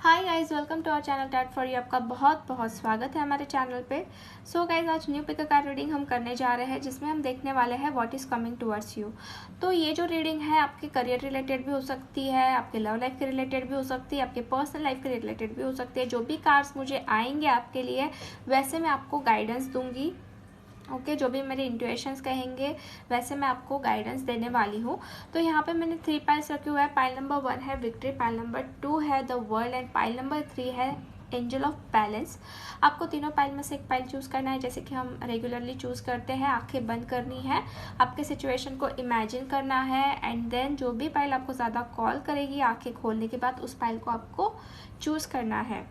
Hi guys, welcome to our channel tat for you. आपका बहुत बहुत स्वागत है हमारे चैनल पे। सो गाइज, आज न्यू पिक कार्ड रीडिंग हम करने जा रहे हैं जिसमें हम देखने वाले हैं what is coming towards you. तो ये जो रीडिंग है आपके करियर रिलेटेड भी हो सकती है, आपके लव लाइफ के रिलेटेड भी हो सकती है, आपके पर्सनल लाइफ के रिलेटेड भी हो सकती है। जो भी कार्ड्स मुझे आएंगे आपके लिए वैसे मैं आपको गाइडेंस दूंगी। ओके जो भी मेरे इंट्यूशंस कहेंगे वैसे मैं आपको गाइडेंस देने वाली हूँ। तो यहाँ पे मैंने 3 पाइल्स रखे हुए हैं। पाइल नंबर 1 है विक्ट्री, पाइल नंबर 2 है the world and pile number 3 है एंजल ऑफ बैलेंस। आपको तीनों पाइल में से एक पाइल चूज़ करना है जैसे कि हम रेगुलरली चूज़ करते हैं। आंखें बंद करनी है, आपके सिचुएशन को इमेजिन करना है एंड देन जो भी पाइल आपको ज़्यादा कॉल करेगी आंखें खोलने के बाद उस पाइल को आपको चूज़ करना है।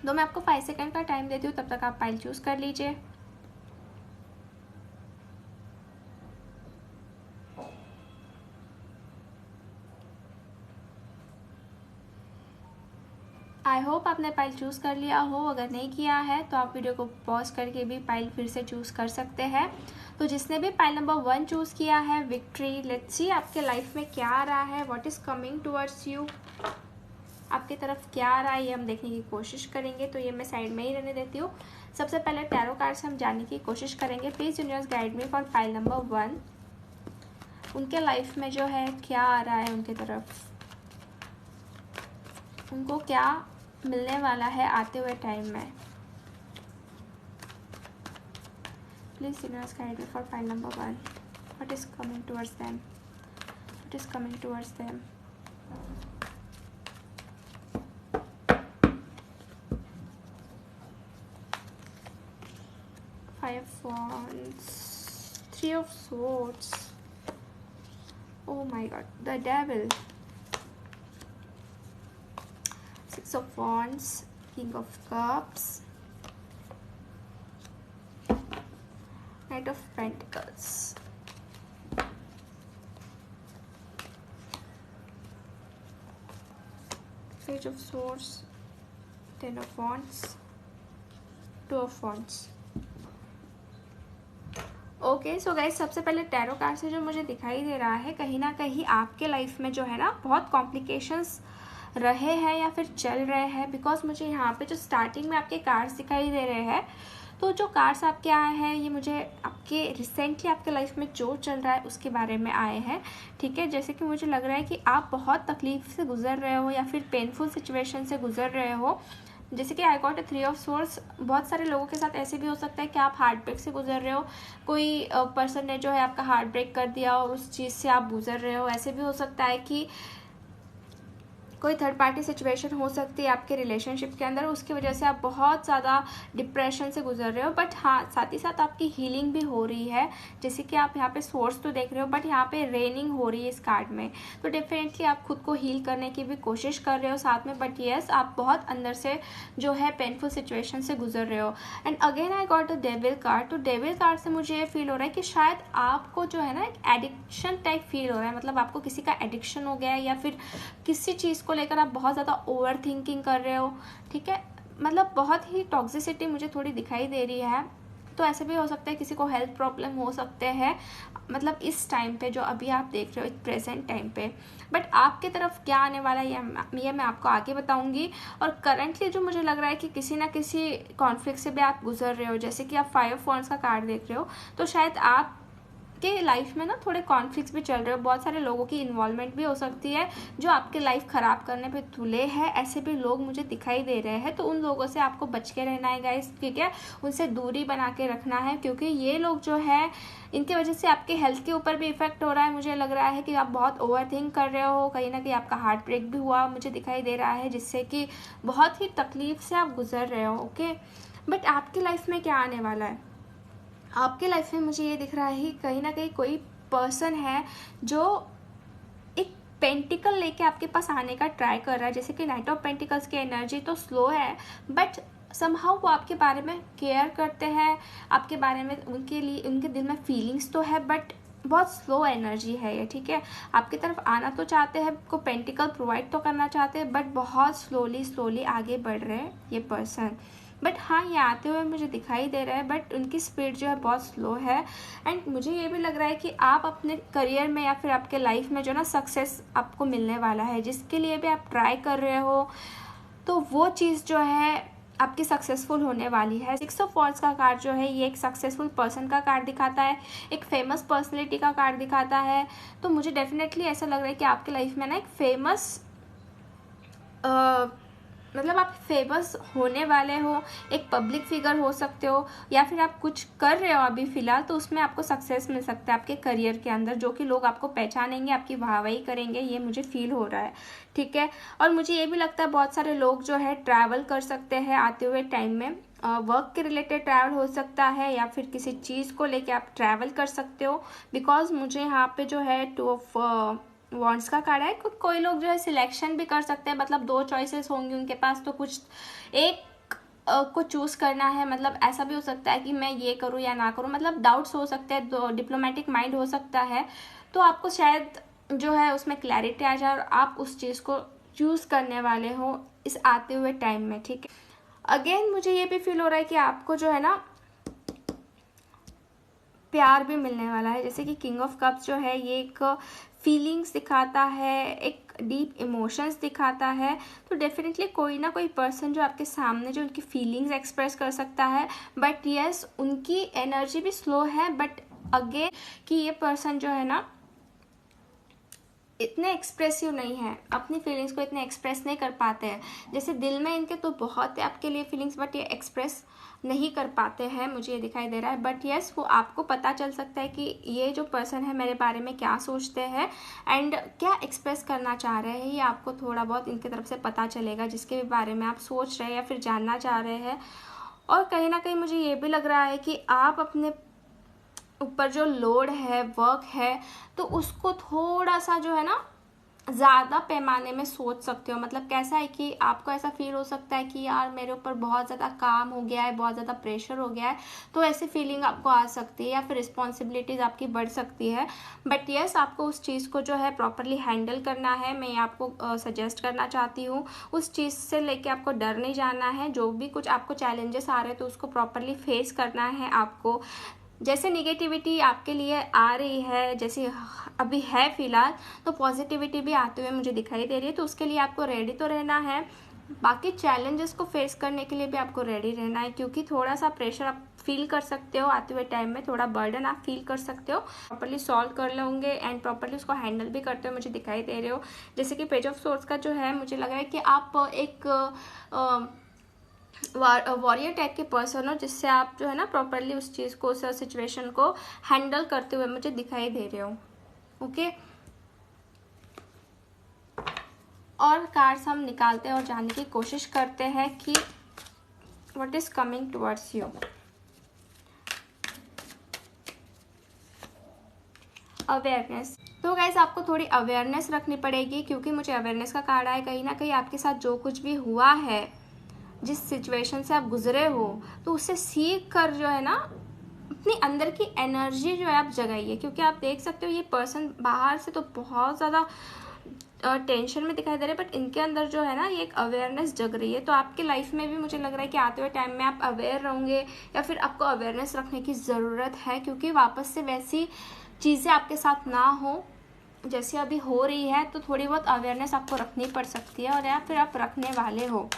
तो मैं आपको 5 सेकेंड का टाइम देती हूँ, तब तक आप पाइल चूज़ कर लीजिए। आई होप आपने पाइल चूज़ कर लिया हो। अगर नहीं किया है तो आप वीडियो को पॉज करके भी पाइल फिर से चूज़ कर सकते हैं। तो जिसने भी पाइल नंबर 1 चूज़ किया है विक्ट्री, लेट्स सी आपके लाइफ में क्या आ रहा है, what is coming towards you. आपकी तरफ क्या आ रहा है ये हम देखने की कोशिश करेंगे। तो ये मैं साइड में ही रहने देती हूँ। सबसे पहले टैरो कार्ड से हम जानने की कोशिश करेंगे। Please universe guide me for pile number 1। उनके लाइफ में जो है क्या आ रहा है, उनके तरफ उनको क्या मिलने वाला है आते हुए टाइम में। Please universe guide me for pile number 1। What is coming towards them, what is coming towards them. Five of wands, 3 of swords, oh my god, the devil, 6 of wands, king of cups, knight of pentacles, page of swords, 10 of wands, 2 of wands। Okay so guys, सबसे पहले tarot card से जो मुझे दिखाई दे रहा है कहीं ना कहीं आपके लाइफ में जो है ना बहुत कॉम्प्लिकेशंस रहे हैं या फिर चल रहे हैं। बिकॉज मुझे यहाँ पे जो स्टार्टिंग में आपके कार्ड्स दिखाई दे रहे हैं, तो जो कार्ड्स आपके आए हैं ये मुझे आपके रिसेंटली आपके लाइफ में जो चल रहा है उसके बारे में आए हैं। ठीक है, जैसे कि मुझे लग रहा है कि आप बहुत तकलीफ से गुजर रहे हो या फिर पेनफुल सिचुएशन से गुजर रहे हो। जैसे कि आई गॉट 3 ऑफ सोर्स। बहुत सारे लोगों के साथ ऐसे भी हो सकता है कि आप हार्ट ब्रेक से गुजर रहे हो, कोई पर्सन ने जो है आपका हार्ट ब्रेक कर दिया और उस चीज़ से आप गुजर रहे हो। ऐसे भी हो सकता है कि कोई थर्ड पार्टी सिचुएशन हो सकती है आपके रिलेशनशिप के अंदर, उसकी वजह से आप बहुत ज़्यादा डिप्रेशन से गुजर रहे हो। बट हाँ, साथ ही साथ आपकी हीलिंग भी हो रही है। जैसे कि आप यहाँ पे सोर्स तो देख रहे हो बट यहाँ पे रेनिंग हो रही है इस कार्ड में। तो डेफिनेटली आप खुद को हील करने की भी कोशिश कर रहे हो साथ में। बट येस, आप बहुत अंदर से जो है पेनफुल सिचुएशन से गुजर रहे हो। And again I got the devil card. तो डेविल कार्ड से मुझे ये फील हो रहा है कि शायद आपको जो है ना एक एडिक्शन टाइप फील हो रहा है। मतलब आपको किसी का एडिक्शन हो गया है या फिर किसी चीज़ को लेकर आप बहुत ज़्यादा ओवर थिंकिंग कर रहे हो। ठीक है, मतलब बहुत ही टॉक्सिसिटी मुझे थोड़ी दिखाई दे रही है। तो ऐसे भी हो सकता है किसी को हेल्थ प्रॉब्लम हो सकते हैं, मतलब इस टाइम पे जो अभी आप देख रहे हो प्रेजेंट टाइम पे। बट आपके तरफ क्या आने वाला है ये मैं आपको आगे बताऊंगी। और करंटली जो मुझे लग रहा है कि किसी ना किसी कॉन्फ्लिक्ट से भी आप गुजर रहे हो। जैसे कि आप 5 ऑफ wands का कार्ड देख रहे हो, तो शायद आप के लाइफ में ना थोड़े कॉन्फ्लिक्ट्स भी चल रहे हो। बहुत सारे लोगों की इन्वॉल्वमेंट भी हो सकती है जो आपके लाइफ ख़राब करने पे तुले हैं। ऐसे भी लोग मुझे दिखाई दे रहे हैं। तो उन लोगों से आपको बच के रहना है गाइस, ठीक है, उनसे दूरी बना के रखना है। क्योंकि ये लोग जो है इनकी वजह से आपके हेल्थ के ऊपर भी इफेक्ट हो रहा है। मुझे लग रहा है कि आप बहुत ओवर थिंक कर रहे हो, कहीं ना कहीं आपका हार्ट ब्रेक भी हुआ मुझे दिखाई दे रहा है, जिससे कि बहुत ही तकलीफ से आप गुजर रहे हो। ओके, बट आपकी लाइफ में क्या आने वाला है, आपके लाइफ में मुझे ये दिख रहा है कहीं ना कहीं कोई पर्सन है जो एक पेंटिकल लेके आपके पास आने का ट्राई कर रहा है। जैसे कि नाइट ऑफ पेंटिकल्स की एनर्जी तो स्लो है बट समहाउ वो आपके बारे में केयर करते हैं, आपके बारे में उनके लिए उनके दिल में फीलिंग्स तो है बट बहुत स्लो एनर्जी है ये। ठीक है, आपकी तरफ आना तो चाहते हैं, को पेंटिकल प्रोवाइड तो करना चाहते हैं बट बहुत स्लोली आगे बढ़ रहे हैं ये पर्सन। बट हाँ, ये आते हुए मुझे दिखाई दे रहा है बट उनकी स्पीड जो है बहुत स्लो है। एंड मुझे ये भी लग रहा है कि आप अपने करियर में या फिर आपके लाइफ में जो ना सक्सेस आपको मिलने वाला है, जिसके लिए भी आप ट्राई कर रहे हो। तो वो चीज़ जो है आपकी सक्सेसफुल होने वाली है। 6 ऑफ वॉन्ड्स का कार्ड जो है ये एक सक्सेसफुल पर्सन का कार्ड दिखाता है, एक फेमस पर्सनैलिटी का कार्ड दिखाता है। तो मुझे डेफिनेटली ऐसा लग रहा है कि आपके लाइफ में ना एक फेमस मतलब आप फेमस होने वाले हो, एक पब्लिक फिगर हो सकते हो, या फिर आप कुछ कर रहे हो अभी फ़िलहाल तो उसमें आपको सक्सेस मिल सकता है आपके करियर के अंदर, जो कि लोग आपको पहचानेंगे, आपकी वाहवाही करेंगे, ये मुझे फील हो रहा है। ठीक है, और मुझे ये भी लगता है बहुत सारे लोग जो है ट्रैवल कर सकते हैं आते हुए टाइम में। वर्क के रिलेटेड ट्रैवल हो सकता है या फिर किसी चीज़ को लेके आप ट्रैवल कर सकते हो, बिकॉज मुझे यहाँ पे जो है 2 ऑफ वॉन्ड्स का कार्ड है। कोई लोग जो है सिलेक्शन भी कर सकते हैं, मतलब 2 चॉइसेस होंगी उनके पास, तो कुछ एक को चूज़ करना है। मतलब ऐसा भी हो सकता है कि मैं ये करूँ या ना करूँ, मतलब डाउट्स हो सकते हैं, तो डिप्लोमेटिक माइंड हो सकता है, तो आपको शायद जो है उसमें क्लैरिटी आ जाए और आप उस चीज़ को चूज़ करने वाले हो इस आते हुए टाइम में। ठीक है, अगेन मुझे ये भी फील हो रहा है कि आपको जो है ना प्यार भी मिलने वाला है। जैसे कि किंग ऑफ कप्स जो है ये एक फीलिंग्स दिखाता है, एक डीप इमोशंस दिखाता है। तो डेफिनेटली कोई ना कोई पर्सन जो आपके सामने जो उनकी फीलिंग्स एक्सप्रेस कर सकता है, बट यस उनकी एनर्जी भी स्लो है, बट अगेन कि ये पर्सन जो है ना इतने एक्सप्रेसिव नहीं है, अपनी फीलिंग्स को इतने एक्सप्रेस नहीं कर पाते हैं। जैसे दिल में इनके तो बहुत है आपके लिए फीलिंग्स, बट ये एक्सप्रेस नहीं कर पाते हैं, मुझे ये दिखाई दे रहा है। बट यस वो आपको पता चल सकता है कि ये जो पर्सन है मेरे बारे में क्या सोचते हैं एंड क्या एक्सप्रेस करना चाह रहे हैं, ये आपको थोड़ा बहुत इनकी तरफ से पता चलेगा, जिसके भी बारे में आप सोच रहे हैं या फिर जानना चाह रहे हैं। और कहीं ना कहीं मुझे ये भी लग रहा है कि आप अपने ऊपर जो लोड है, वर्क है, तो उसको थोड़ा सा जो है ना ज़्यादा पैमाने में सोच सकते हो। मतलब कैसा है कि आपको ऐसा फील हो सकता है कि यार मेरे ऊपर बहुत ज़्यादा काम हो गया है, बहुत ज़्यादा प्रेशर हो गया है, तो ऐसी फीलिंग आपको आ सकती है या फिर रिस्पॉन्सिबिलिटीज़ आपकी बढ़ सकती है। बट यस आपको उस चीज़ को जो है प्रॉपरली हैंडल करना है। मैं आपको सजेस्ट करना चाहती हूँ, उस चीज़ से लेके आपको डर नहीं जाना है। जो भी कुछ आपको चैलेंजेस आ रहे हैं तो उसको प्रॉपरली फेस करना है आपको। जैसे निगेटिविटी आपके लिए आ रही है, जैसे अभी है फ़िलहाल, तो पॉजिटिविटी भी आते हुए मुझे दिखाई दे रही है। तो उसके लिए आपको रेडी तो रहना है, बाकी चैलेंजेस को फेस करने के लिए भी आपको रेडी रहना है, क्योंकि थोड़ा सा प्रेशर आप फील कर सकते हो आते हुए टाइम में, थोड़ा बर्डन आप फील कर सकते हो। प्रॉपरली सॉल्व कर लोगे एंड प्रॉपरली उसको हैंडल भी करते हुए मुझे दिखाई दे रहे हो। जैसे कि पेज ऑफ सोर्स का जो है, मुझे लग रहा है कि आप एक वॉरियर टाइप के पर्सन हो, जिससे आप जो है ना प्रॉपरली उस चीज़ को, उस सिचुएशन को हैंडल करते हुए मुझे दिखाई दे रहे हो। ओके, और कार्ड्स हम निकालते हैं और जानने की कोशिश करते हैं कि what is coming towards you. Awareness, तो गाइस आपको थोड़ी अवेयरनेस रखनी पड़ेगी, क्योंकि मुझे अवेयरनेस का कार्ड आया। कहीं ना कहीं आपके साथ जो कुछ भी हुआ है, जिस सिचुएशन से आप गुजरे हो, तो उससे सीख कर जो है ना अपनी अंदर की एनर्जी जो है आप जगाइए। क्योंकि आप देख सकते हो ये पर्सन बाहर से तो बहुत ज़्यादा टेंशन में दिखाई दे रहे हैं, बट इनके अंदर जो है ना ये एक अवेयरनेस जग रही है। तो आपके लाइफ में भी मुझे लग रहा है कि आते हुए टाइम में आप अवेयर रहोगे, या फिर आपको अवेयरनेस रखने की ज़रूरत है, क्योंकि वापस से वैसी चीज़ें आपके साथ ना हो जैसे अभी हो रही है। तो थोड़ी बहुत अवेयरनेस आपको रखनी पड़ सकती है, और या फिर आप रखने वाले हो।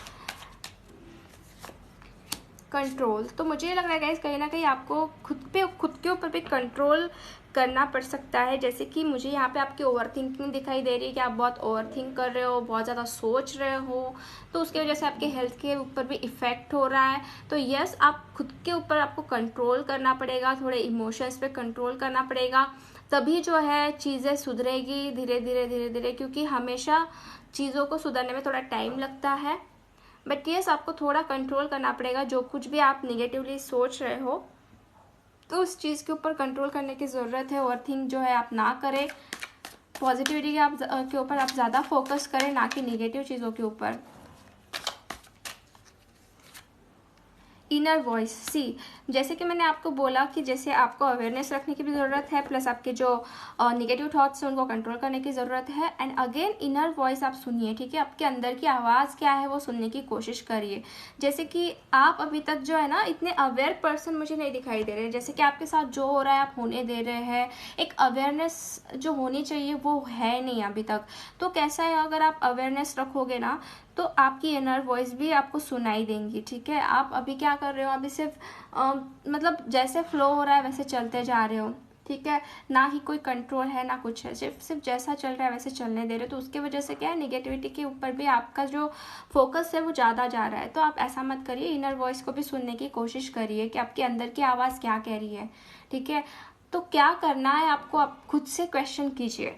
कंट्रोल, तो मुझे लग रहा है गाइस कहीं ना कहीं आपको खुद के ऊपर भी कंट्रोल करना पड़ सकता है। जैसे कि मुझे यहाँ पे आपकी ओवर थिंकिंग दिखाई दे रही है कि आप बहुत ओवर थिंक कर रहे हो, बहुत ज़्यादा सोच रहे हो, तो उसकी वजह से आपके हेल्थ के ऊपर भी इफ़ेक्ट हो रहा है। तो यस आप खुद के ऊपर आपको कंट्रोल करना पड़ेगा, थोड़े इमोशंस पे कंट्रोल करना पड़ेगा, तभी जो है चीज़ें सुधरेगी धीरे धीरे धीरे धीरे, क्योंकि हमेशा चीज़ों को सुधरने में थोड़ा टाइम लगता है। बट यस आपको थोड़ा कंट्रोल करना पड़ेगा। जो कुछ भी आप निगेटिवली सोच रहे हो तो उस चीज़ के ऊपर कंट्रोल करने की ज़रूरत है। ओवरथिंक जो है आप ना करें, पॉजिटिविटी के ऊपर आप ज़्यादा फोकस करें, ना कि निगेटिव चीज़ों के ऊपर। इनर वॉइस, सी जैसे कि मैंने आपको बोला कि जैसे आपको अवेयरनेस रखने की भी ज़रूरत है, प्लस आपके जो निगेटिव थॉट्स हैं उनको कंट्रोल करने की ज़रूरत है। एंड अगेन इनर वॉइस आप सुनिए, ठीक है, आपके अंदर की आवाज़ क्या है वो सुनने की कोशिश करिए। जैसे कि आप अभी तक जो है ना इतने अवेयर पर्सन मुझे नहीं दिखाई दे रहे, जैसे कि आपके साथ जो हो रहा है आप होने दे रहे हैं, एक अवेयरनेस जो होनी चाहिए वो है नहीं अभी तक। तो कैसा है, अगर आप अवेयरनेस रखोगे ना तो आपकी इनर वॉइस भी आपको सुनाई देंगी, ठीक है। आप अभी क्या कर रहे हो, अभी सिर्फ मतलब जैसे फ्लो हो रहा है वैसे चलते जा रहे हो, ठीक है। ना ही कोई कंट्रोल है ना कुछ है, सिर्फ जैसा चल रहा है वैसे चलने दे रहे हो। तो उसकी वजह से क्या है, निगेटिविटी के ऊपर भी आपका जो फोकस है वो ज़्यादा जा रहा है। तो आप ऐसा मत करिए, इनर वॉइस को भी सुनने की कोशिश करिए कि आपके अंदर की आवाज़ क्या कह रही है, ठीक है। तो क्या करना है आपको, आप खुद से क्वेश्चन कीजिए,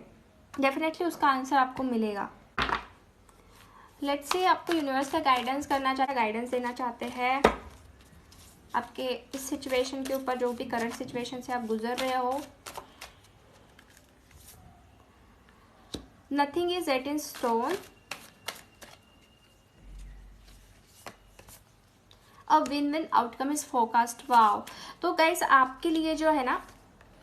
डेफिनेटली उसका आंसर आपको मिलेगा। लेट्स सी आपको यूनिवर्स का गाइडेंस देना चाहते हैं आपके इस सिचुएशन के ऊपर, जो भी करंट सिचुएशन से आप गुजर रहे हो। Nothing is set in stone, a win win outcome is forecast. Wow. तो गाइस आपके लिए जो है ना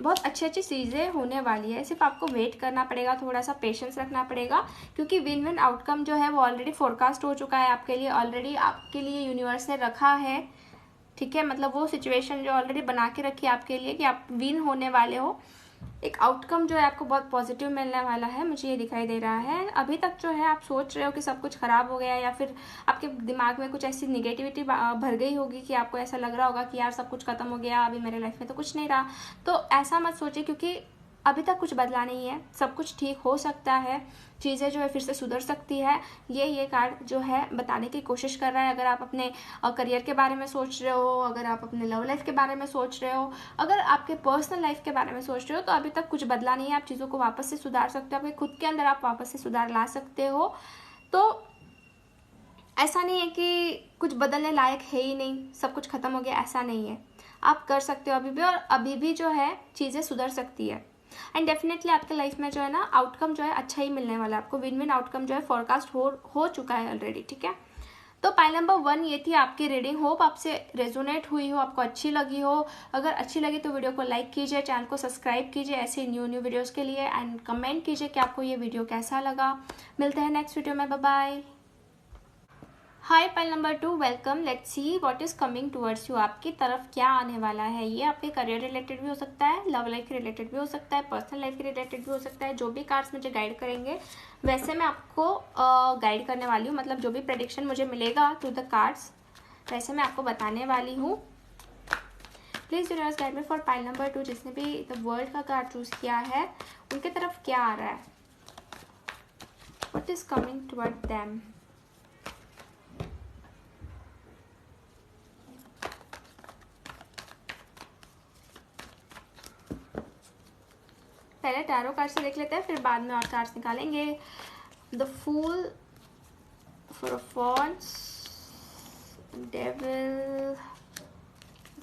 बहुत अच्छी अच्छी चीज़ें होने वाली है, सिर्फ आपको वेट करना पड़ेगा, थोड़ा सा पेशेंस रखना पड़ेगा, क्योंकि विन विन आउटकम जो है वो ऑलरेडी फोरकास्ट हो चुका है आपके लिए, ऑलरेडी आपके लिए यूनिवर्स ने रखा है, ठीक है। मतलब वो सिचुएशन जो ऑलरेडी बना के रखी है आपके लिए कि आप विन होने वाले हो, एक आउटकम जो है आपको बहुत पॉजिटिव मिलने वाला है, मुझे ये दिखाई दे रहा है। अभी तक जो है आप सोच रहे हो कि सब कुछ खराब हो गया है, या फिर आपके दिमाग में कुछ ऐसी निगेटिविटी भर गई होगी कि आपको ऐसा लग रहा होगा कि यार सब कुछ खत्म हो गया, अभी मेरे लाइफ में तो कुछ नहीं रहा। तो ऐसा मत सोचिए, क्योंकि अभी तक कुछ बदला नहीं है, सब कुछ ठीक हो सकता है, चीज़ें जो है फिर से सुधर सकती है। ये कार्ड जो है बताने की कोशिश कर रहा है। अगर आप अपने करियर के बारे में सोच रहे हो, अगर आप अपने लव लाइफ के बारे में सोच रहे हो, अगर आपके पर्सनल लाइफ के बारे में सोच रहे हो, तो अभी तक कुछ बदला नहीं है, आप चीज़ों को वापस से सुधार सकते हो, अपने खुद के अंदर आप वापस से सुधार ला सकते हो। तो ऐसा नहीं है कि कुछ बदलने लायक है ही नहीं, सब कुछ खत्म हो गया, ऐसा नहीं है। आप कर सकते हो अभी भी, और अभी भी जो है चीज़ें सुधर सकती है। एंड डेफिनेटली आपके लाइफ में जो है ना आउटकम जो है अच्छा ही मिलने वाला है आपको, विन विन आउटकम जो है फोरकास्ट हो चुका है ऑलरेडी, ठीक है। तो पाइल नंबर 1 ये थी आपकी रीडिंग। होप आपसे रेजोनेट हुई हो, आपको अच्छी लगी हो। अगर अच्छी लगी तो वीडियो को लाइक कीजिए, चैनल को सब्सक्राइब कीजिए ऐसे न्यू वीडियोस के लिए, एंड कमेंट कीजिए कि आपको ये वीडियो कैसा लगा। मिलते हैं नेक्स्ट वीडियो में, bye bye. Hi pile number 2, welcome. Let's see what is coming towards you, आपकी तरफ क्या आने वाला है। ये आपके करियर रिलेटेड भी हो सकता है, लव लाइफ के रिलेटेड भी हो सकता है, पर्सनल लाइफ के रिलेटेड भी हो सकता है। जो भी कार्ड्स मुझे गाइड करेंगे वैसे मैं आपको गाइड करने वाली हूँ, मतलब जो भी प्रेडिक्शन मुझे मिलेगा थ्रू द कार्ड्स वैसे मैं आपको बताने वाली हूँ। Please universe guide me for pile number 2। जिसने भी द वर्ल्ड का कार्ड चूज किया है उनके तरफ क्या आ रहा है, what is coming toward them. पहले टैरो कार्ड से देख लेते हैं, फिर बाद में और कार्ड्स निकालेंगे। The fool, four of wands, devil,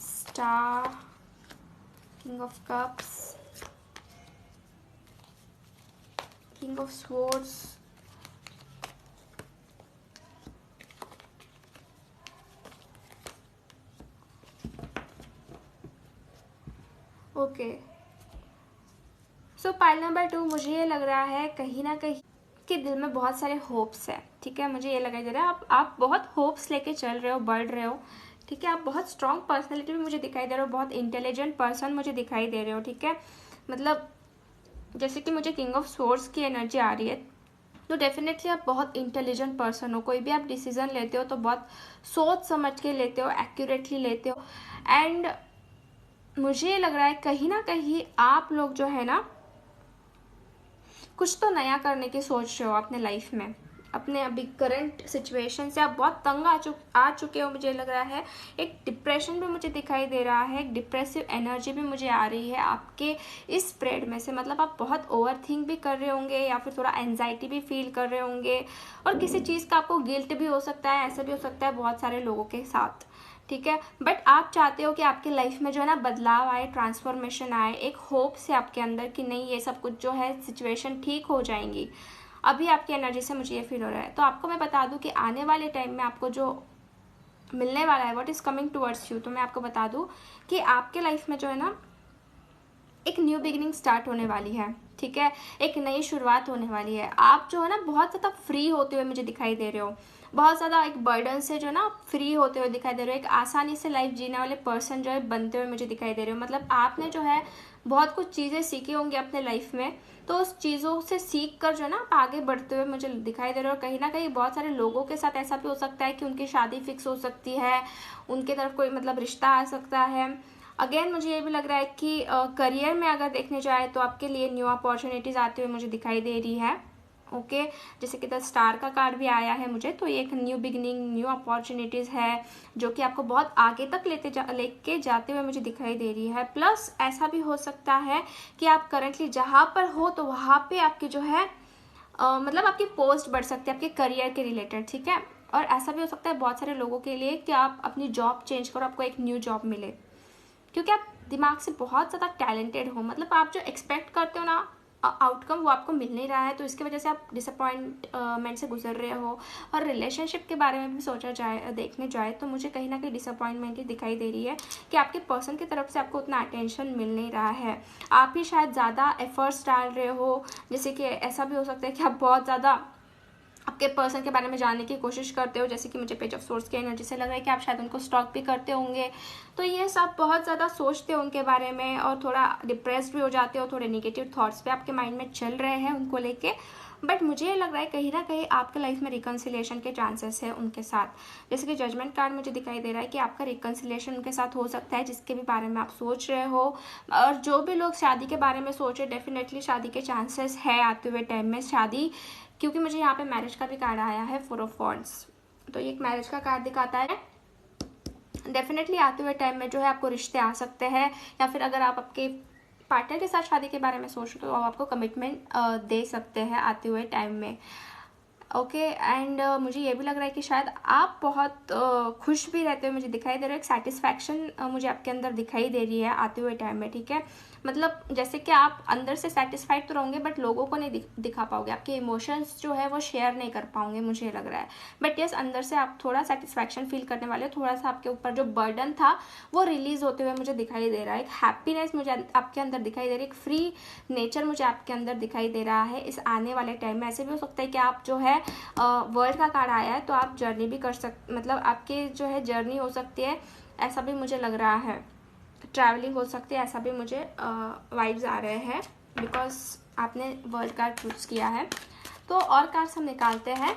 star, king of cups, king of swords, okay. So pile number 2 मुझे ये लग रहा है कहीं ना कहीं कि दिल में बहुत सारे होप्स है, ठीक है। मुझे ये लगा दे रहा है आप बहुत होप्स लेके चल रहे हो, बढ़ रहे हो, ठीक है। आप बहुत स्ट्रॉन्ग पर्सनैलिटी भी मुझे दिखाई दे रहे हो, बहुत इंटेलिजेंट पर्सन मुझे दिखाई दे रहे हो, ठीक है। मतलब जैसे कि मुझे किंग ऑफ स्वॉर्ड्स की एनर्जी आ रही है, तो डेफिनेटली आप बहुत इंटेलिजेंट पर्सन हो। कोई भी आप डिसीजन लेते हो तो बहुत सोच समझ के लेते हो, एक्यूरेटली लेते हो। एंड मुझे ये लग रहा है कहीं ना कहीं आप लोग जो है ना कुछ तो नया करने की सोच रहे हो अपने लाइफ में, अपने अभी करंट सिचुएशन से आप बहुत तंग आ चुके हो। मुझे लग रहा है एक डिप्रेशन भी मुझे दिखाई दे रहा है, एक डिप्रेसिव एनर्जी भी मुझे आ रही है आपके इस स्प्रेड में से। मतलब आप बहुत ओवर थिंक भी कर रहे होंगे, या फिर थोड़ा एंजाइटी भी फील कर रहे होंगे, और किसी चीज़ का आपको गिल्ट भी हो सकता है, ऐसा भी हो सकता है बहुत सारे लोगों के साथ, ठीक है। बट आप चाहते हो कि आपके लाइफ में जो है ना बदलाव आए, ट्रांसफॉर्मेशन आए, एक होप से आपके अंदर कि नहीं ये सब कुछ जो है सिचुएशन ठीक हो जाएंगी। अभी आपकी एनर्जी से मुझे ये फील हो रहा है। तो आपको मैं बता दूं कि आने वाले टाइम में आपको जो मिलने वाला है, what is coming towards you, तो मैं आपको बता दूं कि आपके लाइफ में जो है ना एक न्यू बिगिनिंग स्टार्ट होने वाली है, ठीक है। एक नई शुरुआत होने वाली है। आप जो है ना बहुत ज़्यादा फ्री होते हुए मुझे दिखाई दे रहे हो, बहुत ज़्यादा एक बर्डन से जो है ना फ्री होते हुए दिखाई दे रहे हो, एक आसानी से लाइफ जीने वाले पर्सन जो है बनते हुए मुझे दिखाई दे रहे हो। मतलब आपने जो है बहुत कुछ चीज़ें सीखी होंगी अपने लाइफ में, तो उस चीज़ों से सीख कर जो है ना आप आगे बढ़ते हुए मुझे दिखाई दे रहे हो। कहीं ना कहीं बहुत सारे लोगों के साथ ऐसा भी हो सकता है कि उनकी शादी फिक्स हो सकती है, उनके तरफ कोई मतलब रिश्ता आ सकता है। अगेन मुझे ये भी लग रहा है कि करियर में अगर देखने जाए तो आपके लिए न्यू अपॉर्चुनिटीज़ आते हुए मुझे दिखाई दे रही है। ओके जैसे कि द स्टार का कार्ड भी आया है मुझे, तो ये एक न्यू बिगिनिंग, न्यू अपॉर्चुनिटीज़ है जो कि आपको बहुत आगे तक लेके जाते हुए मुझे दिखाई दे रही है। प्लस ऐसा भी हो सकता है कि आप करंटली जहाँ पर हो तो वहाँ पे आपकी जो है मतलब आपकी पोस्ट बढ़ सकती है आपके करियर के रिलेटेड, ठीक है। और ऐसा भी हो सकता है बहुत सारे लोगों के लिए कि आप अपनी जॉब चेंज करो, आपको एक न्यू जॉब मिले, क्योंकि आप दिमाग से बहुत ज़्यादा टैलेंटेड हो। मतलब आप जो एक्सपेक्ट करते हो ना आउटकम वो आपको मिल नहीं रहा है, तो इसकी वजह से आप डिसअपॉइंटमेंट से गुजर रहे हो। और रिलेशनशिप के बारे में भी सोचा जाए, देखने जाए तो मुझे कहीं ना कहीं डिसअपॉइंटमेंट ही दिखाई दे रही है कि आपके पर्सन की तरफ से आपको उतना अटेंशन मिल नहीं रहा है। आप ही शायद ज़्यादा एफर्ट्स डाल रहे हो, जैसे कि ऐसा भी हो सकता है कि आप बहुत ज़्यादा आपके पर्सन के बारे में जानने की कोशिश करते हो, जैसे कि मुझे पेज ऑफ सोर्स की एनर्जी से लग रहा है कि आप शायद उनको स्टॉक भी करते होंगे। तो ये सब बहुत ज़्यादा सोचते हो उनके बारे में और थोड़ा डिप्रेस्ड भी हो जाते हो, थोड़े नेगेटिव थॉट्स पे आपके माइंड में चल रहे हैं उनको लेके। बट मुझे ये लग रहा है कहीं ना कहीं आपके लाइफ में रिकन्सिलिएशन के चांसेस है उनके साथ। जैसे कि जजमेंट कार्ड मुझे दिखाई दे रहा है कि आपका रिकन्सिलिएशन उनके साथ हो सकता है, जिसके भी बारे में आप सोच रहे हो। और जो भी लोग शादी के बारे में सोच रहे, डेफिनेटली शादी के चांसेस है आते हुए टाइम में शादी, क्योंकि मुझे यहाँ पे मैरिज का भी कार्ड आया है, 4 ऑफ वॉन्ड्स, तो ये एक मैरिज का कार्ड दिखाता है। डेफिनेटली आते हुए टाइम में जो है आपको रिश्ते आ सकते हैं, या फिर अगर आप आपके पार्टनर के साथ शादी के बारे में सोच रहे हो तो आपको कमिटमेंट दे सकते हैं आते हुए टाइम में। ओके एंड मुझे ये भी लग रहा है कि शायद आप बहुत खुश भी रहते हो, मुझे दिखाई दे रहा है एक सेटिस्फैक्शन मुझे आपके अंदर दिखाई दे रही है आते हुए टाइम में, ठीक है। मतलब जैसे कि आप अंदर से सेटिस्फाइड तो रहोगे बट लोगों को नहीं दिखा पाओगे, आपके इमोशंस जो है वो शेयर नहीं कर पाओगे मुझे लग रहा है। बट यस अंदर से आप थोड़ा सेटिस्फैक्शन फील करने वाले हो, थोड़ा सा आपके ऊपर जो बर्डन था वो रिलीज होते हुए मुझे दिखाई दे रहा है। एक हैप्पीनेस मुझे आपके अंदर दिखाई दे रही है, एक फ्री नेचर मुझे आपके अंदर दिखाई दे रहा है इस आने वाले टाइम में। ऐसे भी हो सकता है कि आप जो है वर्ल्ड का कार्ड आया है तो आप जर्नी भी कर मतलब आपकी जो है जर्नी हो सकती है, ऐसा भी मुझे लग रहा है। ट्रैवलिंग हो सकती है, ऐसा भी मुझे वाइब्स आ रहे हैं बिकॉज आपने वर्ल्ड कार्ड चूज किया है। तो और कार्ड्स हम निकालते हैं।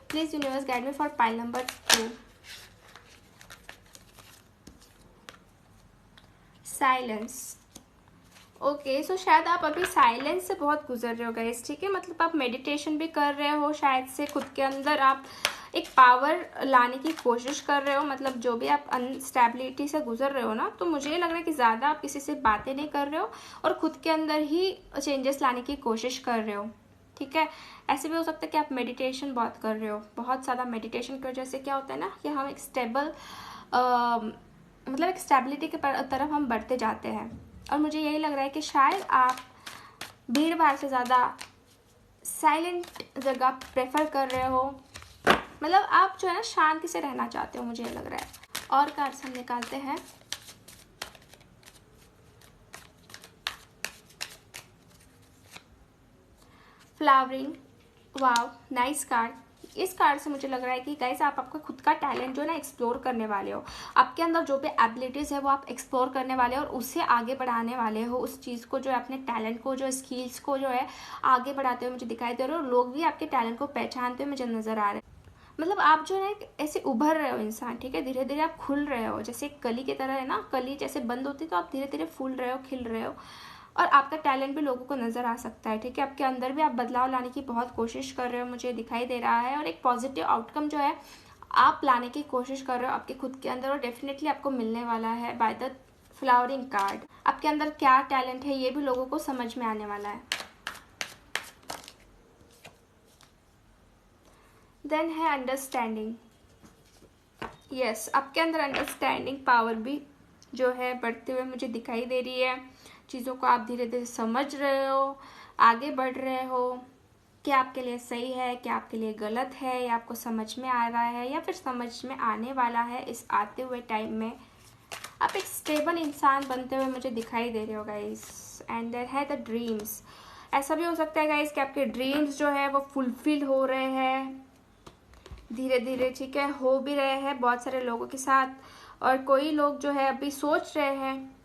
Please universe guide me for pile number 2। Silence. Okay so शायद आप अभी साइलेंस से बहुत गुजर रहे हो गाइस, ठीक है। मतलब आप मेडिटेशन भी कर रहे हो, शायद से खुद के अंदर आप एक पावर लाने की कोशिश कर रहे हो। मतलब जो भी आप अनस्टेबिलिटी से गुजर रहे हो ना, तो मुझे ये लग रहा है कि ज़्यादा आप किसी से बातें नहीं कर रहे हो और खुद के अंदर ही चेंजेस लाने की कोशिश कर रहे हो, ठीक है। ऐसे भी हो सकता है कि आप मेडिटेशन बहुत कर रहे हो। बहुत ज़्यादा मेडिटेशन की वजह से क्या होता है ना कि हम एक स्टेबल मतलब एक स्टेबिलिटी के तरफ हम बढ़ते जाते हैं। और मुझे यही लग रहा है कि शायद आप भीड़ भाड़ से ज़्यादा साइलेंट जगह प्रेफर कर रहे हो। मतलब आप जो है ना शांति से रहना चाहते हो, मुझे ये लग रहा है। और कार्ड्स हम निकालते हैं। फ्लावरिंग, वाव नाइस कार्ड। इस कार्ड से मुझे लग रहा है कि गाइस आप आपका खुद का टैलेंट जो है ना एक्सप्लोर करने वाले हो। आपके अंदर जो भी एबिलिटीज़ है वो आप एक्सप्लोर करने वाले हो और उससे आगे बढ़ाने वाले हो। उस चीज़ को जो है अपने टैलेंट को जो स्किल्स को जो है आगे बढ़ाते हुए मुझे दिखाई दे रहे हो। लोग भी आपके टैलेंट को पहचानते हुए मुझे नजर आ रहे हैं। मतलब आप जो है ऐसे उभर रहे हो इंसान, ठीक है। धीरे धीरे आप खुल रहे हो, जैसे एक कली की तरह है ना, कली जैसे बंद होती है तो आप धीरे धीरे फूल रहे हो, खिल रहे हो। और आपका टैलेंट भी लोगों को नज़र आ सकता है, ठीक है। आपके अंदर भी आप बदलाव लाने की बहुत कोशिश कर रहे हो, मुझे दिखाई दे रहा है। और एक पॉजिटिव आउटकम जो है आप लाने की कोशिश कर रहे हो आपके खुद के अंदर, और डेफिनेटली आपको मिलने वाला है बाय द फ्लावरिंग कार्ड। आपके अंदर क्या टैलेंट है ये भी लोगों को समझ में आने वाला है। देन है अंडरस्टैंडिंग। यस आपके अंदर अंडरस्टैंडिंग पावर भी जो है बढ़ते हुए मुझे दिखाई दे रही है। चीज़ों को आप धीरे धीरे समझ रहे हो, आगे बढ़ रहे हो। क्या आपके लिए सही है, क्या आपके लिए गलत है, या आपको समझ में आ रहा है या फिर समझ में आने वाला है इस आते हुए टाइम में। आप एक स्टेबल इंसान बनते हुए मुझे दिखाई दे रहे हो गाइस। एंड देयर है द ड्रीम्स। ऐसा भी हो सकता है गाइस कि आपके ड्रीम्स जो है वो फुलफिल हो रहे हैं धीरे धीरे, ठीक है। हो भी रहे हैं बहुत सारे लोगों के साथ, और कोई लोग जो है अभी सोच रहे हैं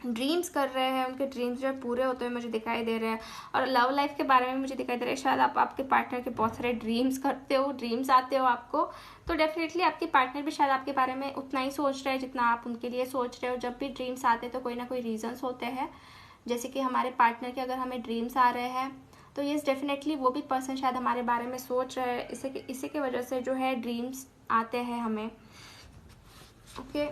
ड्रीम्स कर रहे हैं, उनके ड्रीम्स जो है पूरे होते हुए मुझे दिखाई दे रहे हैं। और लव लाइफ के बारे में मुझे दिखाई दे रहा है, शायद आप आपके पार्टनर के बहुत सारे ड्रीम्स करते हो, ड्रीम्स आते हो आपको, तो डेफिनेटली आपके पार्टनर भी शायद आपके बारे में उतना ही सोच रहे हैं जितना आप उनके लिए सोच रहे हो। जब भी ड्रीम्स आते हैं तो कोई ना कोई रीजंस होते हैं, जैसे कि हमारे पार्टनर के अगर हमें ड्रीम्स आ रहे हैं तो ये डेफिनेटली वो भी पर्सन शायद हमारे बारे में सोच रहे हैं, इसी के वजह से जो है ड्रीम्स आते हैं हमें। Okay,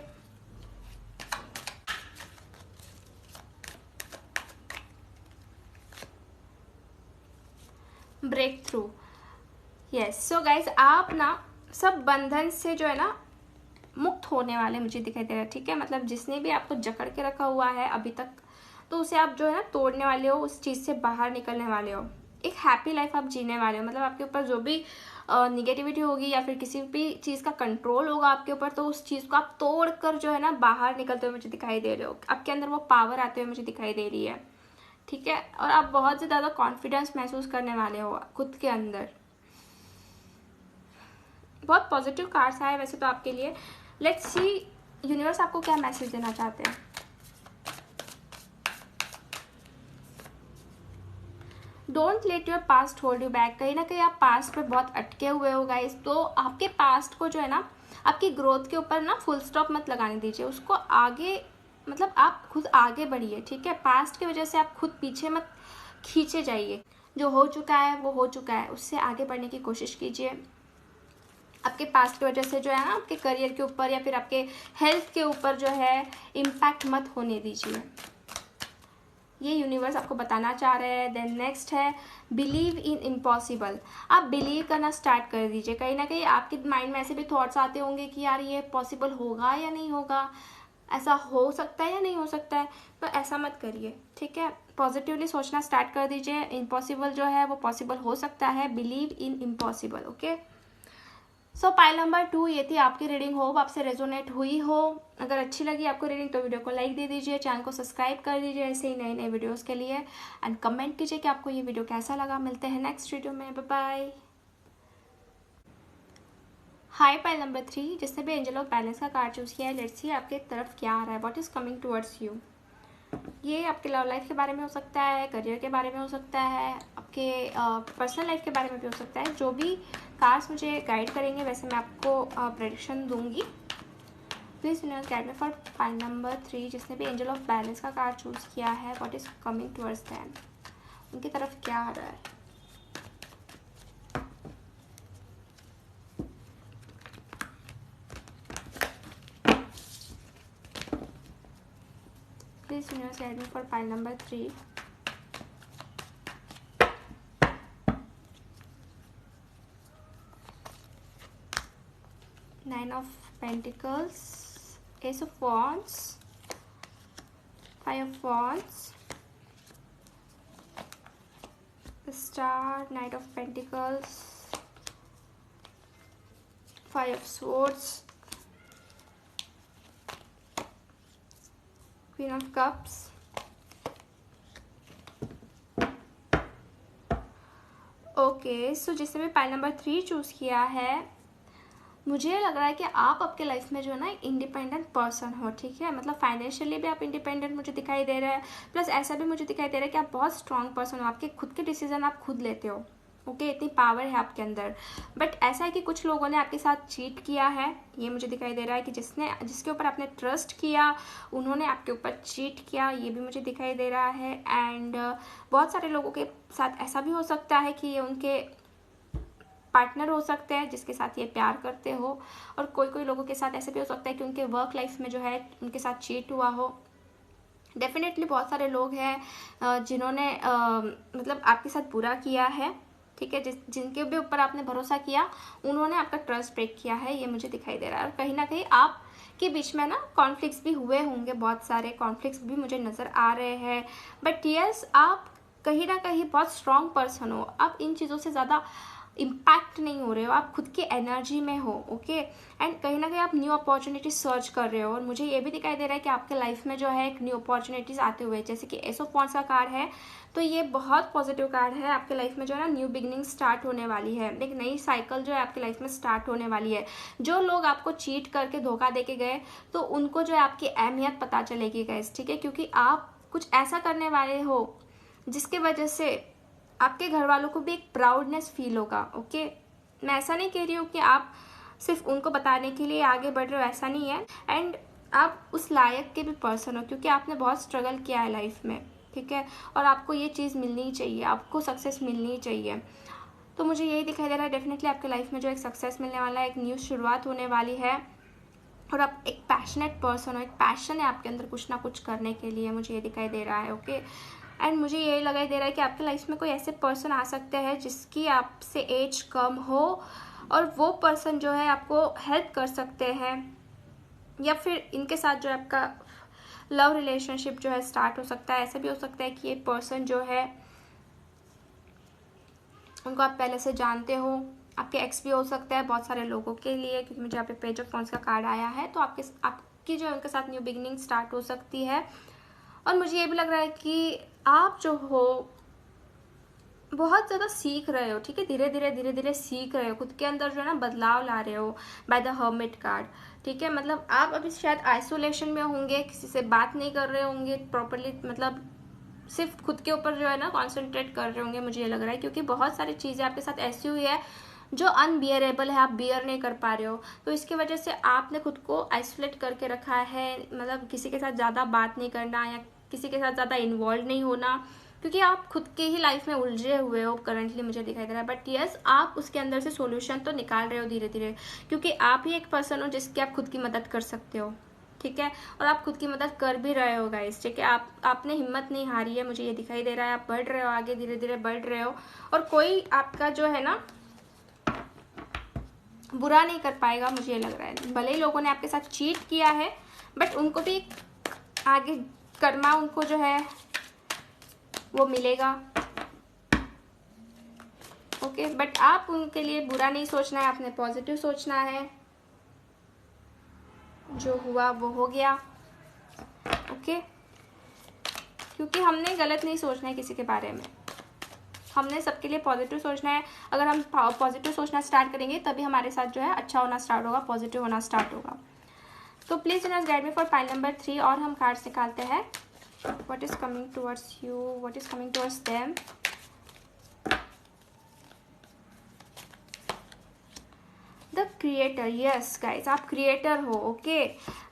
break through. Yes, so guys आप ना सब बंधन से जो है ना मुक्त होने वाले मुझे दिखाई दे रहा है, ठीक है। मतलब जिसने भी आपको जकड़ के रखा हुआ है अभी तक, तो उसे आप जो है ना तोड़ने वाले हो, उस चीज़ से बाहर निकलने वाले हो, एक हैप्पी लाइफ आप जीने वाले हो। मतलब आपके ऊपर जो भी निगेटिविटी होगी या फिर किसी भी चीज़ का कंट्रोल होगा आपके ऊपर, तो उस चीज़ को आप तोड़ कर जो है ना बाहर निकलते हुए मुझे दिखाई दे रहे हो। आपके अंदर वो पावर आते हुए मुझे दिखाई दे रही है, ठीक है। और आप बहुत ज़्यादा कॉन्फिडेंस महसूस करने वाले हो खुद के अंदर। बहुत पॉजिटिव कार्ड्स आए वैसे तो आपके लिए। लेट्स सी यूनिवर्स आपको क्या मैसेज देना चाहते हैं। Don't let your past hold you back. कहीं ना कहीं आप पास्ट पे बहुत अटके हुए हो गाइस, तो आपके पास्ट को जो है ना आपकी ग्रोथ के ऊपर ना फुल स्टॉप मत लगाने दीजिए, उसको आगे मतलब आप खुद आगे बढ़िए, ठीक है। पास्ट की वजह से आप खुद पीछे मत खींचे जाइए। जो हो चुका है वो हो चुका है, उससे आगे बढ़ने की कोशिश कीजिए। आपके पास्ट की वजह से जो है ना आपके करियर के ऊपर या फिर आपके हेल्थ के ऊपर जो है इम्पैक्ट मत होने दीजिए, ये यूनिवर्स आपको बताना चाह रहे हैं। देन नेक्स्ट है बिलीव इन इम्पॉसिबल। आप बिलीव करना स्टार्ट कर दीजिए। कहीं ना कहीं आपके माइंड में ऐसे भी थॉट्स आते होंगे कि यार ये पॉसिबल होगा या नहीं होगा, ऐसा हो सकता है या नहीं हो सकता है, तो ऐसा मत करिए, ठीक है। पॉजिटिवली सोचना स्टार्ट कर दीजिए। इम्पॉसिबल जो है वो पॉसिबल हो सकता है। Believe in impossible, okay. So pile number 2 ये थी आपकी रीडिंग। होप आपसे रेजोनेट हुई हो। अगर अच्छी लगी आपको रीडिंग तो वीडियो को लाइक दे दीजिए, चैनल को सब्सक्राइब कर दीजिए ऐसे ही नए नए वीडियोस के लिए, एंड कमेंट कीजिए कि आपको ये वीडियो कैसा लगा। मिलते हैं नेक्स्ट वीडियो में, bye bye. Hi pile number 3 जिसने भी एंजल ऑफ बैलेंस का कार्ड चूज किया है, लेट्स सी आपके तरफ क्या आ रहा है, what is coming towards you. ये आपके लव लाइफ के बारे में हो सकता है, करियर के बारे में हो सकता है, आपके पर्सनल लाइफ के बारे में भी हो सकता है। जो भी कार्ड्स मुझे गाइड करेंगे वैसे मैं आपको प्रेडिक्शन दूंगी। Please universe guide me for pile number 3 जिसने भी एंजल ऑफ बैलेंस का कार्ड चूज किया है, what is coming towards them. उनकी तरफ क्या आ रहा है। Please universe guide me for pile number 3। Nine of Pentacles, Ace of Wands, Five of Wands, the Star, Knight of Pentacles, Five of Swords, Queen of Cups, okay. So जिसने भी pile number 3 choose किया है, मुझे लग रहा है कि आप आपके लाइफ में जो है ना इंडिपेंडेंट पर्सन हो, ठीक है। मतलब फाइनेंशियली भी आप इंडिपेंडेंट मुझे दिखाई दे रहा है, प्लस ऐसा भी मुझे दिखाई दे रहा है कि आप बहुत स्ट्रांग पर्सन हो, आपके खुद के डिसीजन आप खुद लेते हो, ओके। इतनी पावर है आपके अंदर। बट ऐसा है कि कुछ लोगों ने आपके साथ चीट किया है, ये मुझे दिखाई दे रहा है कि जिसके ऊपर आपने ट्रस्ट किया उन्होंने आपके ऊपर चीट किया, ये भी मुझे दिखाई दे रहा है। एंड बहुत सारे लोगों के साथ ऐसा भी हो सकता है कि ये उनके पार्टनर हो सकते हैं जिसके साथ ये प्यार करते हो, और कोई लोगों के साथ ऐसे भी हो सकता है कि उनके वर्क लाइफ में जो है उनके साथ चीट हुआ हो। डेफिनेटली बहुत सारे लोग हैं जिन्होंने मतलब आपके साथ बुरा किया है, ठीक है। जिनके भी ऊपर आपने भरोसा किया उन्होंने आपका ट्रस्ट ब्रेक किया है, ये मुझे दिखाई दे रहा है। और कहीं ना कहीं आप के बीच में ना कॉन्फ्लिक्ट्स भी हुए होंगे, बहुत सारे कॉन्फ्लिक्ट्स भी मुझे नज़र आ रहे हैं। बट यस, आप कहीं ना कहीं बहुत स्ट्रॉन्ग पर्सन हो, आप इन चीज़ों से ज़्यादा इम्पैक्ट नहीं हो रहे हो, आप खुद की एनर्जी में हो। ओके, एंड कहीं ना कहीं आप न्यू अपॉर्चुनिटीज सर्च कर रहे हो। और मुझे ये भी दिखाई दे रहा है कि आपके लाइफ में जो है एक न्यू अपॉर्चुनिटीज आते हुए, जैसे कि एस ऑफ वांड्स का कार्ड है, तो ये बहुत पॉजिटिव कार्ड है। आपके लाइफ में जो है ना न्यू बिगनिंग स्टार्ट होने वाली है, एक नई साइकिल जो है आपके लाइफ में स्टार्ट होने वाली है। जो लोग आपको चीट करके धोखा दे के गए, तो उनको जो है आपकी अहमियत पता चलेगी गाइस, ठीक है, क्योंकि आप कुछ ऐसा करने वाले हो जिसके वजह से आपके घर वालों को भी एक प्राउडनेस फील होगा। ओके, मैं ऐसा नहीं कह रही हूँ कि आप सिर्फ उनको बताने के लिए आगे बढ़ रहे हो, ऐसा नहीं है। एंड आप उस लायक के भी पर्सन हो, क्योंकि आपने बहुत स्ट्रगल किया है लाइफ में, ठीक है, और आपको ये चीज़ मिलनी चाहिए, आपको सक्सेस मिलनी चाहिए। तो मुझे यही दिखाई दे रहा है, डेफिनेटली आपके लाइफ में जो एक सक्सेस मिलने वाला है, एक न्यू शुरुआत होने वाली है, और आप एक पैशनेट पर्सन हो, एक पैशन है आपके अंदर कुछ ना कुछ करने के लिए, मुझे ये दिखाई दे रहा है। ओके, एंड मुझे ये लगा दे रहा है कि आपके लाइफ में कोई ऐसे पर्सन आ सकते हैं जिसकी आपसे एज कम हो, और वो पर्सन जो है आपको हेल्प कर सकते हैं, या फिर इनके साथ जो है आपका लव रिलेशनशिप जो है स्टार्ट हो सकता है। ऐसा भी हो सकता है कि ये पर्सन जो है उनको आप पहले से जानते हो, आपके एक्स भी हो सकता है बहुत सारे लोगों के लिए, क्योंकि मुझे यहाँ पे पेज ऑफ वांड्स का कार्ड आया है। तो आपकी जो है उनके साथ न्यू बिगिनिंग स्टार्ट हो सकती है। और मुझे ये भी लग रहा है कि आप जो हो बहुत ज़्यादा सीख रहे हो, ठीक है, धीरे धीरे सीख रहे हो, खुद के अंदर जो है ना बदलाव ला रहे हो बाय द हर्मिट कार्ड, ठीक है। मतलब आप अभी शायद आइसोलेशन में होंगे, किसी से बात नहीं कर रहे होंगे प्रॉपरली, मतलब सिर्फ खुद के ऊपर जो है ना कॉन्सेंट्रेट कर रहे होंगे, मुझे ये लग रहा है, क्योंकि बहुत सारी चीज़ें आपके साथ ऐसी हुई है जो अनबियरेबल है, आप बियर नहीं कर पा रहे हो, तो इसकी वजह से आपने खुद को आइसोलेट करके रखा है। मतलब किसी के साथ ज़्यादा बात नहीं करना, या किसी के साथ ज़्यादा इन्वॉल्व नहीं होना, क्योंकि आप खुद के ही लाइफ में उलझे हुए हो करंटली, मुझे दिखाई दे रहा है। बट यस, आप उसके अंदर से सॉल्यूशन तो निकाल रहे हो धीरे धीरे, क्योंकि आप ही एक पर्सन हो जिसकी आप खुद की मदद कर सकते हो, ठीक है, और आप खुद की मदद कर भी रहे हो गाइस, ठीक है। आपने हिम्मत नहीं हारी है, मुझे ये दिखाई दे रहा है, आप बढ़ रहे हो आगे, धीरे धीरे बढ़ रहे हो, और कोई आपका जो है ना बुरा नहीं कर पाएगा, मुझे ये लग रहा है। भले ही लोगों ने आपके साथ चीट किया है, बट उनको भी आगे कर्मा उनको जो है वो मिलेगा। ओके, बट आप उनके लिए बुरा नहीं सोचना है, आपने पॉजिटिव सोचना है। जो हुआ वो हो गया, ओके, क्योंकि हमने गलत नहीं सोचना है किसी के बारे में, हमने सबके लिए पॉजिटिव सोचना है। अगर हम पॉजिटिव सोचना स्टार्ट करेंगे तभी हमारे साथ जो है अच्छा होना स्टार्ट होगा, पॉजिटिव होना स्टार्ट होगा। तो please universe guide me for pile number 3, और हम कार्ड्स निकालते हैं। What is coming towards you, what is coming towards them. The creator, yes guys, आप क्रिएटर हो। ओके,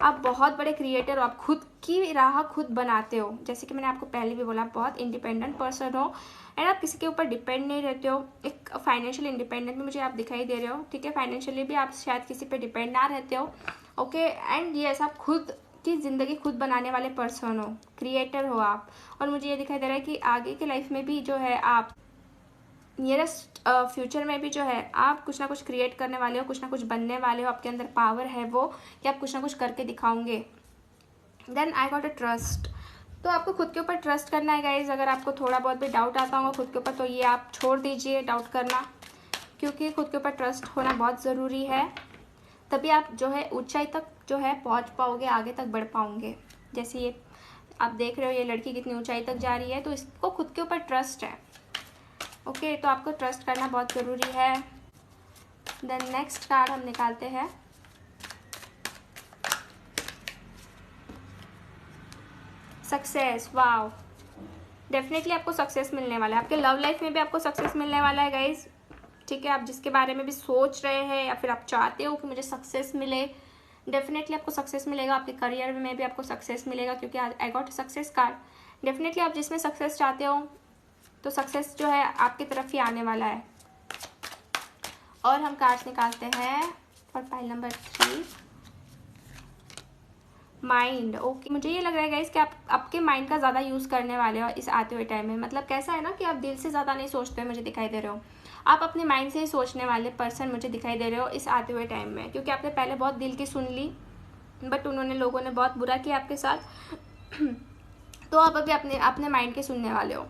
आप बहुत बड़े क्रिएटर हो, आप खुद की राह खुद बनाते हो, जैसे कि मैंने आपको पहले भी बोला, बहुत इंडिपेंडेंट पर्सन हो, एंड आप किसी के ऊपर डिपेंड नहीं रहते हो। एक फाइनेंशियल इंडिपेंडेंट भी मुझे आप दिखाई दे रहे हो, ठीक है, फाइनेंशियली भी आप शायद किसी पे डिपेंड ना रहते हो। ओके, एंड यस, आप खुद की ज़िंदगी खुद बनाने वाले पर्सन हो, क्रिएटर हो आप। और मुझे ये दिखाई दे रहा है कि आगे की लाइफ में भी जो है आप नियरेस्ट फ्यूचर में भी जो है आप कुछ ना कुछ क्रिएट करने वाले हो, कुछ ना कुछ बनने वाले हो, आपके अंदर पावर है वो कि आप कुछ ना कुछ करके दिखाओगे। Then I got a trust, तो आपको खुद के ऊपर ट्रस्ट करना है गाइज। अगर आपको थोड़ा बहुत भी डाउट आता होगा खुद के ऊपर, तो ये आप छोड़ दीजिए डाउट करना, क्योंकि खुद के ऊपर ट्रस्ट होना बहुत ज़रूरी है, तभी आप जो है ऊंचाई तक जो है पहुंच पाओगे, आगे तक बढ़ पाओगे। जैसे ये आप देख रहे हो ये लड़की कितनी ऊंचाई तक जा रही है, तो इसको खुद के ऊपर ट्रस्ट है। ओके, तो आपको ट्रस्ट करना बहुत ज़रूरी है। देन नेक्स्ट कार्ड हम निकालते हैं। सक्सेस, वाओ, डेफिनेटली आपको सक्सेस मिलने वाला है, आपके लव लाइफ में भी आपको सक्सेस मिलने वाला है गाइज, ठीक है। आप जिसके बारे में भी सोच रहे हैं या फिर आप चाहते हो कि मुझे सक्सेस मिले, डेफिनेटली आपको सक्सेस मिलेगा। आपके करियर में भी आपको सक्सेस मिलेगा, क्योंकि I got success card. Definitely आप जिसमें सक्सेस चाहते हो तो सक्सेस जो है आपकी तरफ ही आने वाला है। और हम कार्ड्स निकालते हैं for pile number 3, mind. Okay, मुझे ये लग रहा है गाइस कि आप आपके माइंड का ज़्यादा यूज़ करने वाले हो इस आते हुए टाइम में। मतलब कैसा है ना कि आप दिल से ज़्यादा नहीं सोचते हो, मुझे दिखाई दे रहे हो, आप अपने माइंड से ही सोचने वाले पर्सन मुझे दिखाई दे रहे हो इस आते हुए टाइम में, क्योंकि आपने पहले बहुत दिल की सुन ली, बट उन्होंने लोगों ने बहुत बुरा किया आपके साथ तो आप अभी अपने माइंड के सुनने वाले हो।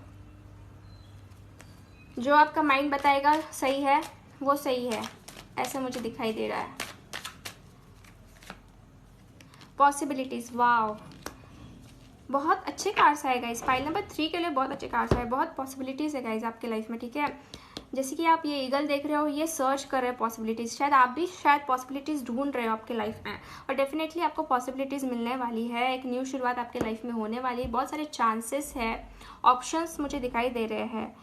जो आपका माइंड बताएगा सही है, वो सही है, ऐसा मुझे दिखाई दे रहा है। पॉसिबिलिटीज़, वाओ, बहुत अच्छे कार्ड्स आए गाइज। पाइल नंबर 3 के लिए बहुत अच्छे कार्ड्स आए, बहुत पॉसिबिलिटीज़ है गाइज आपके लाइफ में, ठीक है। जैसे कि आप ये ईगल देख रहे हो, ये सर्च कर रहे हो पॉसिबिलिटीज़, शायद आप भी शायद पॉसिबिलिटीज़ ढूंढ रहे हो आपके लाइफ में, और डेफिनेटली आपको पॉसिबिलिटीज़ मिलने वाली है। एक न्यू शुरुआत आपके लाइफ में होने वाली है, बहुत सारे चांसेस है, ऑप्शंस मुझे दिखाई दे रहे हैं,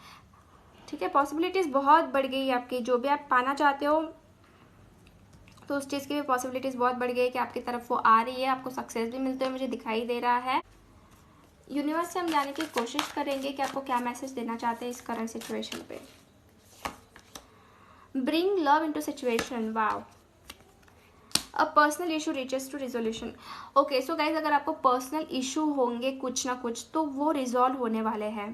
ठीक है। पॉसिबिलिटीज़ बहुत बढ़ गई है आपकी, जो भी आप पाना चाहते हो तो उस चीज़ की भी पॉसिबिलिटीज़ बहुत बढ़ गई है कि आपकी तरफ वो आ रही है, आपको सक्सेस भी मिलते हुए मुझे दिखाई दे रहा है। यूनिवर्स से हम जानने की कोशिश करेंगे कि आपको क्या मैसेज देना चाहते हैं इस करंट सिचुएशन पे। Bring love into situation, wow, a personal issue reaches to resolution. Okay, so guys अगर आपको पर्सनल इशू होंगे कुछ ना कुछ तो वो रिजॉल्व होने वाले हैं,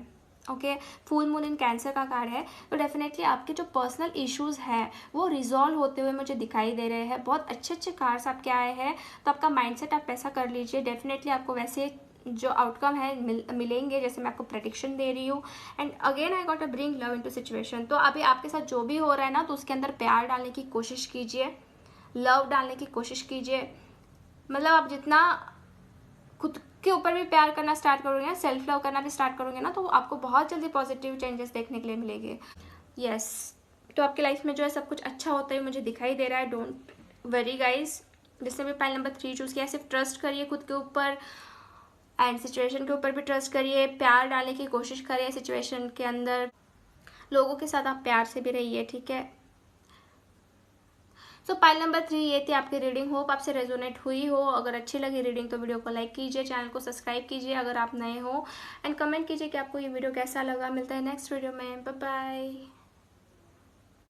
okay. Full moon in cancer का कार्ड है, तो डेफिनेटली आपके जो पर्सनल इश्यूज हैं वो रिजॉल्व होते हुए मुझे दिखाई दे रहे हैं। बहुत अच्छे अच्छे कार्ड्स आपके आए हैं, तो आपका माइंडसेट आप ऐसा कर लीजिए, डेफिनेटली आपको वैसे जो आउटकम है मिलेंगे जैसे मैं आपको प्रेडिक्शन दे रही हूँ। And again I got a bring love into situation. तो अभी आपके साथ जो भी हो रहा है ना, तो उसके अंदर प्यार डालने की कोशिश कीजिए, लव डालने की कोशिश कीजिए। मतलब आप जितना खुद के ऊपर भी प्यार करना स्टार्ट करोगे, सेल्फ लव करना भी स्टार्ट करोगे ना, तो आपको बहुत जल्दी पॉजिटिव चेंजेस देखने के लिए मिलेंगे। यस, तो आपकी लाइफ में जो है सब कुछ अच्छा होता है मुझे दिखाई दे रहा है। डोंट वरी गाइज, जिसने भी पाइल नंबर 3 चूज किया, सिर्फ ट्रस्ट करिए खुद के ऊपर एंड सिचुएशन के ऊपर भी ट्रस्ट करिए, प्यार डालने की कोशिश करिए सिचुएशन के अंदर, लोगों के साथ आप प्यार से भी रहिए, ठीक है। सो पाइल नंबर 3 ये थी आपकी रीडिंग, होप आपसे रेजोनेट हुई हो। अगर अच्छी लगी रीडिंग तो वीडियो को लाइक कीजिए, चैनल को सब्सक्राइब कीजिए अगर आप नए हो, एंड कमेंट कीजिए कि आपको ये वीडियो कैसा लगा। मिलता है नेक्स्ट वीडियो में, बाय बाय।